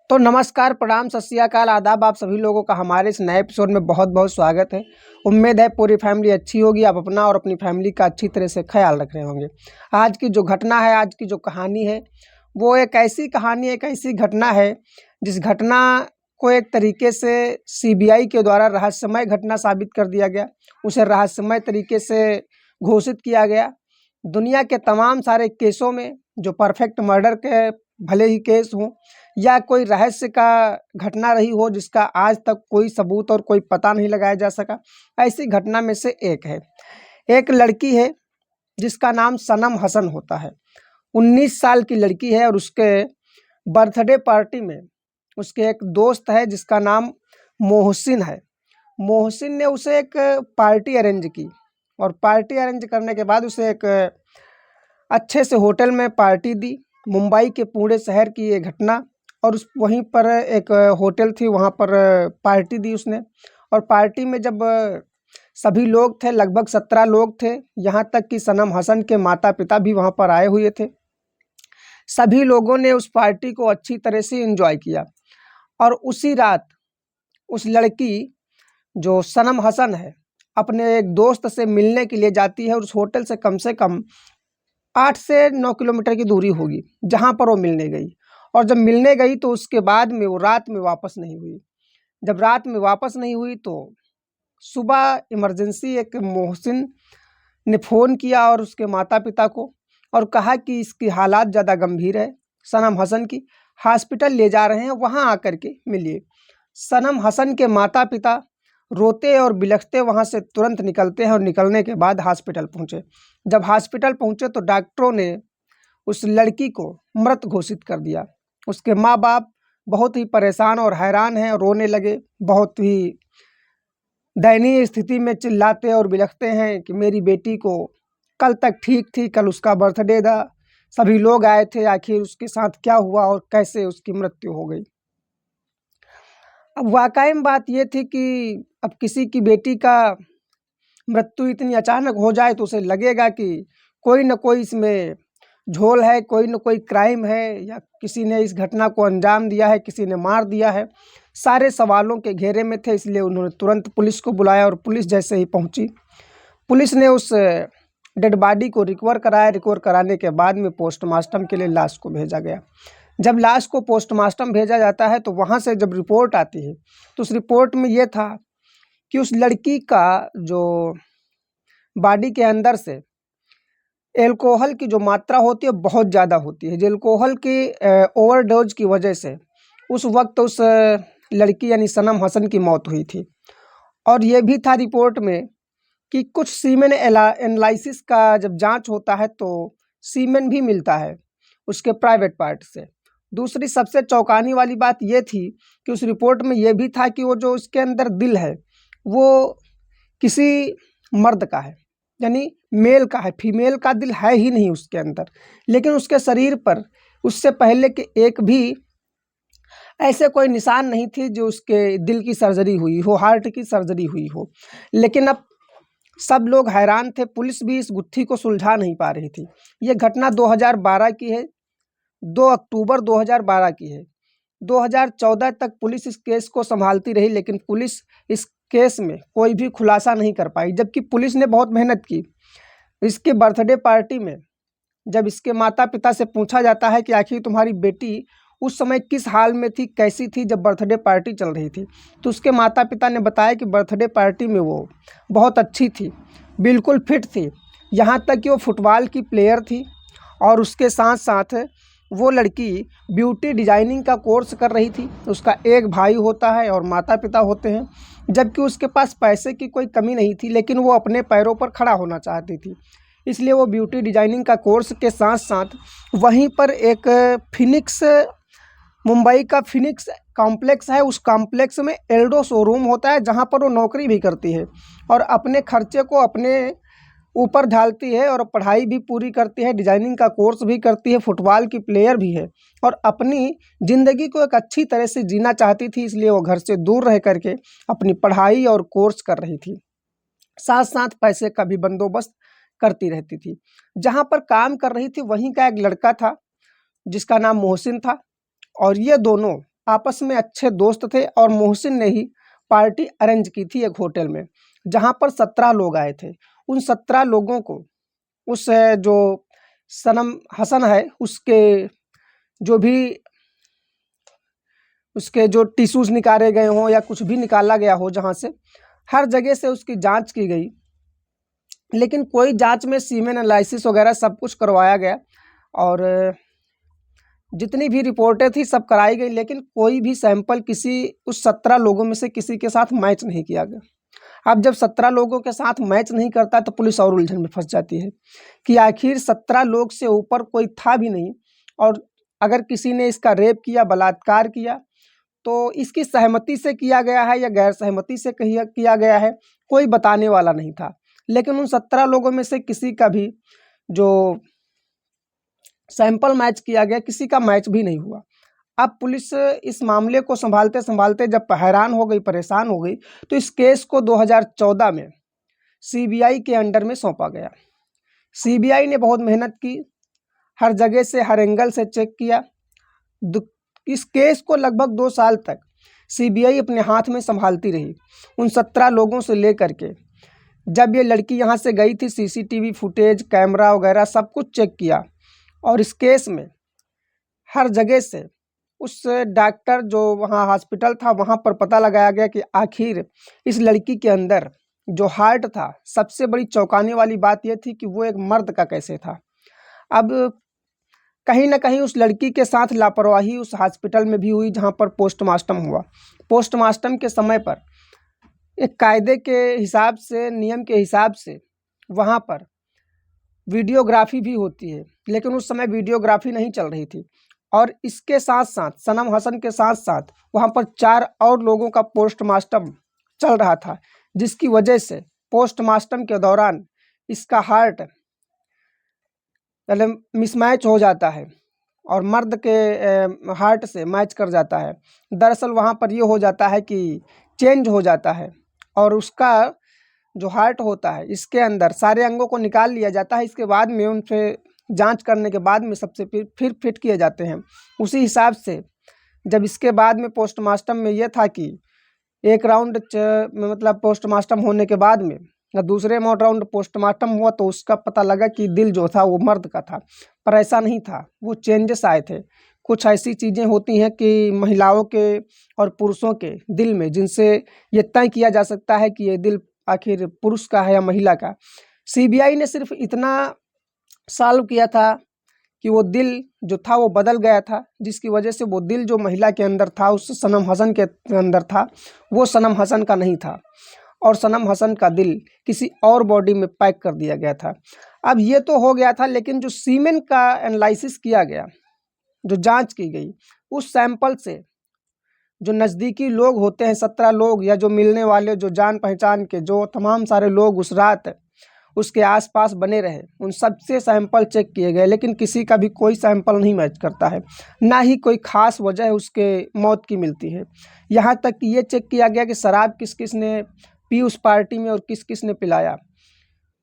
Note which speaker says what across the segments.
Speaker 1: तो नमस्कार, प्रणाम, सत श्री अकाल, आदाब। आप सभी लोगों का हमारे इस नए एपिसोड में बहुत बहुत स्वागत है। उम्मीद है पूरी फैमिली अच्छी होगी, आप अपना और अपनी फैमिली का अच्छी तरह से ख्याल रख रहे होंगे। आज की जो घटना है, आज की जो कहानी है, वो एक ऐसी कहानी, एक ऐसी घटना है जिस घटना को एक तरीके से सीबीआई के द्वारा रहस्यमय घटना साबित कर दिया गया। उसे रहस्यमय तरीके से घोषित किया गया। दुनिया के तमाम सारे केसों में जो परफेक्ट मर्डर के भले ही केस हों या कोई रहस्य का घटना रही हो जिसका आज तक कोई सबूत और कोई पता नहीं लगाया जा सका, ऐसी घटना में से एक है। एक लड़की है जिसका नाम सनम हसन होता है। 19 साल की लड़की है और उसके बर्थडे पार्टी में उसके एक दोस्त है जिसका नाम मोहसिन है। मोहसिन ने उसे एक पार्टी अरेंज की और पार्टी अरेंज करने के बाद उसे एक अच्छे से होटल में पार्टी दी। मुंबई के पुणे शहर की ये घटना, और उस वहीं पर एक होटल थी, वहाँ पर पार्टी दी उसने। और पार्टी में जब सभी लोग थे, लगभग 17 लोग थे, यहाँ तक कि सनम हसन के माता पिता भी वहाँ पर आए हुए थे। सभी लोगों ने उस पार्टी को अच्छी तरह से एंजॉय किया और उसी रात उस लड़की जो सनम हसन है अपने एक दोस्त से मिलने के लिए जाती है और उस होटल से कम 8 से 9 किलोमीटर की दूरी होगी जहाँ पर वो मिलने गई। और जब मिलने गई तो उसके बाद में वो रात में वापस नहीं हुई। जब रात में वापस नहीं हुई तो सुबह इमरजेंसी एक मोहसिन ने फ़ोन किया और उसके माता पिता को और कहा कि इसकी हालात ज़्यादा गंभीर है, सनम हसन की, हॉस्पिटल ले जा रहे हैं, वहाँ आकर के मिलिए। सनम हसन के माता पिता रोते और बिलखते वहाँ से तुरंत निकलते हैं और निकलने के बाद हॉस्पिटल पहुँचे। जब हॉस्पिटल पहुँचे तो डॉक्टरों ने उस लड़की को मृत घोषित कर दिया। उसके माँ बाप बहुत ही परेशान और हैरान हैं, रोने लगे, बहुत ही दयनीय स्थिति में चिल्लाते और बिलखते हैं कि मेरी बेटी को कल तक ठीक थी, कल उसका बर्थडे था, सभी लोग आए थे, आखिर उसके साथ क्या हुआ और कैसे उसकी मृत्यु हो गई। अब वाकई में बात ये थी कि अब किसी की बेटी का मृत्यु इतनी अचानक हो जाए तो उसे लगेगा कि कोई न कोई इसमें झोल है, कोई न कोई क्राइम है, या किसी ने इस घटना को अंजाम दिया है, किसी ने मार दिया है। सारे सवालों के घेरे में थे, इसलिए उन्होंने तुरंत पुलिस को बुलाया और पुलिस जैसे ही पहुंची, पुलिस ने उस डेड बॉडी को रिकवर कराया। रिकवर कराने के बाद में पोस्टमार्टम के लिए लाश को भेजा गया। जब लाश को पोस्टमार्टम भेजा जाता है तो वहाँ से जब रिपोर्ट आती है तो उस रिपोर्ट में ये था कि उस लड़की का जो बॉडी के अंदर से एल्कोहल की जो मात्रा होती है बहुत ज़्यादा होती है। जो एल्कोहल की ओवरडोज की वजह से उस वक्त उस लड़की यानी सनम हसन की मौत हुई थी। और ये भी था रिपोर्ट में कि कुछ सीमेन एनालिसिस का जब जांच होता है तो सीमेन भी मिलता है उसके प्राइवेट पार्ट से। दूसरी सबसे चौंकाने वाली बात ये थी कि उस रिपोर्ट में ये भी था कि वो जो उसके अंदर दिल है वो किसी मर्द का है, यानी मेल का है, फीमेल का दिल है ही नहीं उसके अंदर। लेकिन उसके शरीर पर उससे पहले के एक भी ऐसे कोई निशान नहीं थी जो उसके दिल की सर्जरी हुई हो, हार्ट की सर्जरी हुई हो। लेकिन अब सब लोग हैरान थे, पुलिस भी इस गुत्थी को सुलझा नहीं पा रही थी। ये घटना 2012 की है, 2 अक्टूबर 2012 की है। 2014 तक पुलिस इस केस को संभालती रही, लेकिन पुलिस इस केस में कोई भी खुलासा नहीं कर पाई, जबकि पुलिस ने बहुत मेहनत की। इसके बर्थडे पार्टी में जब इसके माता पिता से पूछा जाता है कि आखिर तुम्हारी बेटी उस समय किस हाल में थी, कैसी थी जब बर्थडे पार्टी चल रही थी, तो उसके माता पिता ने बताया कि बर्थडे पार्टी में वो बहुत अच्छी थी, बिल्कुल फिट थी, यहाँ तक कि वो फुटबॉल की प्लेयर थी। और उसके साथ साथ वो लड़की ब्यूटी डिजाइनिंग का कोर्स कर रही थी। उसका एक भाई होता है और माता पिता होते हैं, जबकि उसके पास पैसे की कोई कमी नहीं थी, लेकिन वो अपने पैरों पर खड़ा होना चाहती थी। इसलिए वो ब्यूटी डिजाइनिंग का कोर्स के साथ साथ वहीं पर एक फिनिक्स, मुंबई का फिनिक्स कॉम्प्लेक्स है, उस कॉम्प्लेक्स में एल्डो शोरूम होता है जहाँ पर वो नौकरी भी करती है और अपने खर्चे को अपने ऊपर ढालती है और पढ़ाई भी पूरी करती है, डिजाइनिंग का कोर्स भी करती है, फुटबॉल की प्लेयर भी है और अपनी ज़िंदगी को एक अच्छी तरह से जीना चाहती थी। इसलिए वो घर से दूर रह करके अपनी पढ़ाई और कोर्स कर रही थी, साथ साथ पैसे का भी बंदोबस्त करती रहती थी। जहाँ पर काम कर रही थी वहीं का एक लड़का था जिसका नाम मोहसिन था, और ये दोनों आपस में अच्छे दोस्त थे और मोहसिन ने ही पार्टी अरेंज की थी एक होटल में, जहां पर 17 लोग आए थे। उन 17 लोगों को उस जो सनम हसन है उसके जो टिश्यूज़ निकाले गए हों या कुछ भी निकाला गया हो, जहाँ से हर जगह से उसकी जांच की गई, लेकिन कोई जांच में सीमेन एनालिसिस वगैरह सब कुछ करवाया गया और जितनी भी रिपोर्टें थी सब कराई गई, लेकिन कोई भी सैंपल उस 17 लोगों में से किसी के साथ मैच नहीं किया गया। अब जब 17 लोगों के साथ मैच नहीं करता तो पुलिस और उलझन में फंस जाती है कि आखिर 17 लोग से ऊपर कोई था भी नहीं, और अगर किसी ने इसका रेप किया, बलात्कार किया, तो इसकी सहमति से किया गया है या गैर सहमति से किया गया है, कोई बताने वाला नहीं था। लेकिन उन 17 लोगों में से किसी का भी जो सैंपल मैच किया गया, किसी का मैच भी नहीं हुआ। अब पुलिस इस मामले को संभालते संभालते जब हैरान हो गई, परेशान हो गई, तो इस केस को 2014 में सीबीआई के अंडर में सौंपा गया। सीबीआई ने बहुत मेहनत की, हर जगह से, हर एंगल से चेक किया। इस केस को लगभग 2 साल तक सीबीआई अपने हाथ में संभालती रही, उन 17 लोगों से लेकर के। जब ये लड़की यहाँ से गई थी, सीसीटीवी फुटेज, कैमरा वगैरह सब कुछ चेक किया, और इस केस में हर जगह से उस डॉक्टर जो वहाँ हॉस्पिटल था वहाँ पर पता लगाया गया कि आखिर इस लड़की के अंदर जो हार्ट था, सबसे बड़ी चौंकाने वाली बात यह थी कि वो एक मर्द का कैसे था। अब कहीं ना कहीं उस लड़की के साथ लापरवाही उस हॉस्पिटल में भी हुई जहाँ पर पोस्टमार्टम हुआ। पोस्टमार्टम के समय पर एक कायदे के हिसाब से, नियम के हिसाब से वहाँ पर वीडियोग्राफी भी होती है, लेकिन उस समय वीडियोग्राफी नहीं चल रही थी। और इसके साथ साथ सनम हसन के साथ साथ वहाँ पर 4 और लोगों का पोस्टमार्टम चल रहा था, जिसकी वजह से पोस्टमार्टम के दौरान इसका हार्ट मिसमैच हो जाता है और मर्द के हार्ट से मैच कर जाता है। दरअसल वहाँ पर ये हो जाता है कि चेंज हो जाता है, और उसका जो हार्ट होता है, इसके अंदर सारे अंगों को निकाल लिया जाता है। इसके बाद में उनसे जांच करने के बाद में सबसे फिर फिट किए जाते हैं। उसी हिसाब से जब इसके बाद में पोस्टमार्टम में ये था कि एक राउंड मतलब पोस्टमार्टम होने के बाद में दूसरे राउंड पोस्टमार्टम हुआ, तो उसका पता लगा कि दिल जो था वो मर्द का था, पर ऐसा नहीं था, वो चेंजेस आए थे। कुछ ऐसी चीज़ें होती हैं कि महिलाओं के और पुरुषों के दिल में, जिनसे ये तय किया जा सकता है कि ये दिल आखिर पुरुष का है या महिला का। सीबीआई ने सिर्फ इतना सॉल्व किया था कि वो दिल जो था वो बदल गया था, जिसकी वजह से वो दिल जो महिला के अंदर था, उस सनम हसन के अंदर था, वो सनम हसन का नहीं था, और सनम हसन का दिल किसी और बॉडी में पैक कर दिया गया था। अब ये तो हो गया था, लेकिन जो सीमेन का एनालिसिस किया गया, जो जांच की गई, उस सैंपल से जो नज़दीकी लोग होते हैं, 17 लोग, या जो मिलने वाले, जो जान पहचान के, जो तमाम सारे लोग उस रात उसके आसपास बने रहे, उन सबसे सैंपल चेक किए गए, लेकिन किसी का भी कोई सैंपल नहीं मैच करता है, ना ही कोई ख़ास वजह उसके मौत की मिलती है। यहाँ तक कि ये चेक किया गया कि शराब किस किस ने पी उस पार्टी में और किस किस ने पिलाया।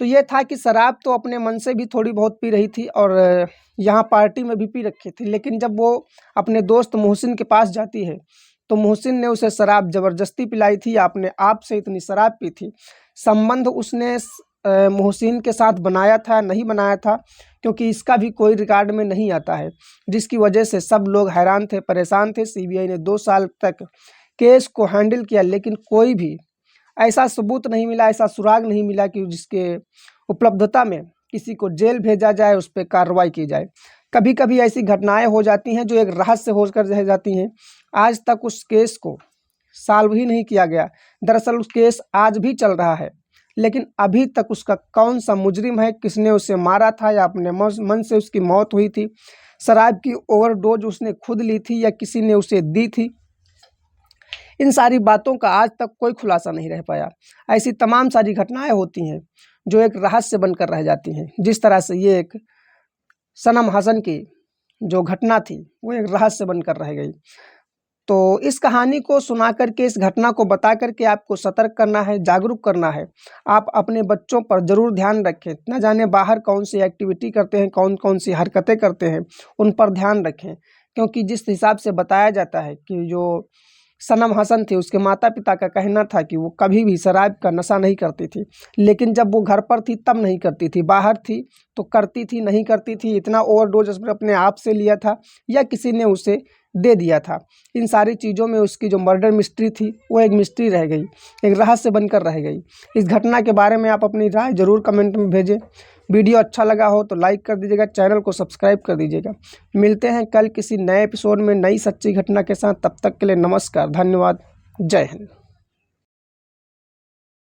Speaker 1: तो ये था कि शराब तो अपने मन से भी थोड़ी बहुत पी रही थी और यहाँ पार्टी में भी पी रखी थी, लेकिन जब वो अपने दोस्त मोहसिन के पास जाती है तो मोहसिन ने उसे शराब ज़बरदस्ती पिलाई थी या अपने आप से इतनी शराब पी थी। संबंध उसने मोहसिन के साथ बनाया था, नहीं बनाया था, क्योंकि इसका भी कोई रिकॉर्ड में नहीं आता है, जिसकी वजह से सब लोग हैरान थे, परेशान थे। सीबीआई ने 2 साल तक केस को हैंडल किया, लेकिन कोई भी ऐसा सबूत नहीं मिला, ऐसा सुराग नहीं मिला कि जिसके उपलब्धता में किसी को जेल भेजा जाए, उस पर कार्रवाई की जाए। कभी कभी ऐसी घटनाएं हो जाती हैं जो एक रहस्य होकर रह जाती हैं। आज तक उस केस को सॉल्व ही नहीं किया गया। दरअसल उस केस आज भी चल रहा है, लेकिन अभी तक उसका कौन सा मुजरिम है, किसने उसे मारा था या अपने मन से उसकी मौत हुई थी, शराब की ओवरडोज उसने खुद ली थी या किसी ने उसे दी थी, इन सारी बातों का आज तक कोई खुलासा नहीं रह पाया। ऐसी तमाम सारी घटनाएं होती हैं जो एक रहस्य बनकर रह जाती हैं। जिस तरह से ये एक सनम हसन की जो घटना थी वो एक रहस्य बनकर रह गई। तो इस कहानी को सुना करके, इस घटना को बता करके आपको सतर्क करना है, जागरूक करना है। आप अपने बच्चों पर ज़रूर ध्यान रखें। न जाने बाहर कौन सी एक्टिविटी करते हैं, कौन कौन सी हरकतें करते हैं, उन पर ध्यान रखें। क्योंकि जिस हिसाब से बताया जाता है कि जो सनम हसन थी, उसके माता पिता का कहना था कि वो कभी भी शराब का नशा नहीं करती थी, लेकिन जब वो घर पर थी तब नहीं करती थी, बाहर थी तो करती थी, नहीं करती थी। इतना ओवरडोज उसने अपने आप से लिया था या किसी ने उसे दे दिया था। इन सारी चीज़ों में उसकी जो मर्डर मिस्ट्री थी वो एक मिस्ट्री रह गई, एक रहस्य बनकर रह गई। इस घटना के बारे में आप अपनी राय ज़रूर कमेंट में भेजें। वीडियो अच्छा लगा हो तो लाइक कर दीजिएगा, चैनल को सब्सक्राइब कर दीजिएगा। मिलते हैं कल किसी नए एपिसोड में नई सच्ची घटना के साथ। तब तक के लिए नमस्कार, धन्यवाद, जय हिंद।